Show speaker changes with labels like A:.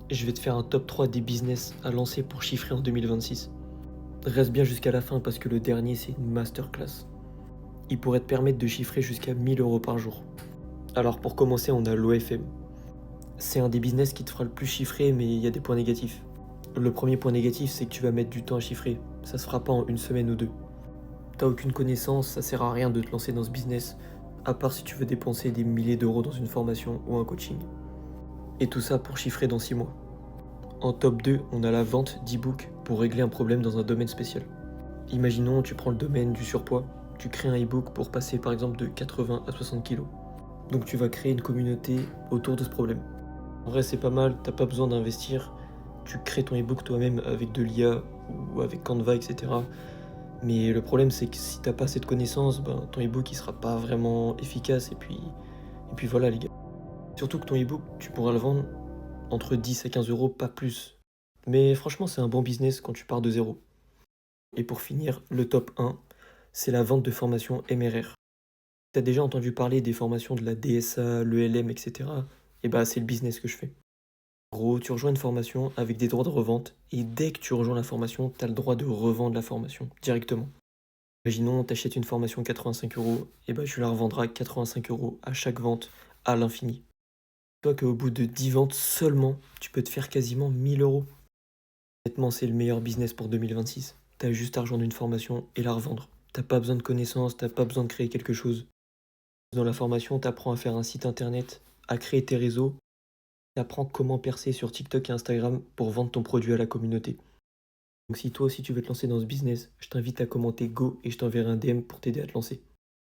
A: Je vais te faire un top 3 des business à lancer pour chiffrer en 2026. Reste bien jusqu'à la fin parce que le dernier, c'est une masterclass. Il pourrait te permettre de chiffrer jusqu'à 1 000 € par jour. Alors pour commencer, on a l'OFM. C'est un des business qui te fera le plus chiffrer, mais il y a des points négatifs. Le premier point négatif, c'est que tu vas mettre du temps à chiffrer. Ça se fera pas en une semaine ou deux. T'as aucune connaissance, ça sert à rien de te lancer dans ce business, à part si tu veux dépenser des milliers d'euros dans une formation ou un coaching. Et tout ça pour chiffrer dans 6 mois. En top 2, on a la vente d'e-book pour régler un problème dans un domaine spécial. Imaginons, tu prends le domaine du surpoids, tu crées un e-book pour passer par exemple de 80 à 60 kilos. Donc tu vas créer une communauté autour de ce problème. En vrai, c'est pas mal, t'as pas besoin d'investir, tu crées ton e-book toi-même avec de l'IA ou avec Canva, etc. Mais le problème, c'est que si t'as pas assez de connaissances, ben, ton e-book il sera pas vraiment efficace et puis voilà les gars. Surtout que ton e-book, tu pourras le vendre entre 10 à 15 euros, pas plus. Mais franchement, c'est un bon business quand tu pars de zéro. Et pour finir, le top 1, c'est la vente de formations MRR. T'as déjà entendu parler des formations de la DSA, l'ELM, etc. Et bah, c'est le business que je fais. En gros, tu rejoins une formation avec des droits de revente, et dès que tu rejoins la formation, t'as le droit de revendre la formation directement. Imaginons, t'achètes une formation 85 euros, et bah, tu la revendras 85 euros à chaque vente, à l'infini. Toi qu'au bout de 10 ventes seulement, tu peux te faire quasiment 1 000 euros. Honnêtement, c'est le meilleur business pour 2026. T'as juste à rejoindre une formation et la revendre. T'as pas besoin de connaissances, t'as pas besoin de créer quelque chose. Dans la formation, t'apprends à faire un site internet, à créer tes réseaux, t'apprends comment percer sur TikTok et Instagram pour vendre ton produit à la communauté. Donc si toi aussi tu veux te lancer dans ce business, je t'invite à commenter Go et je t'enverrai un DM pour t'aider à te lancer.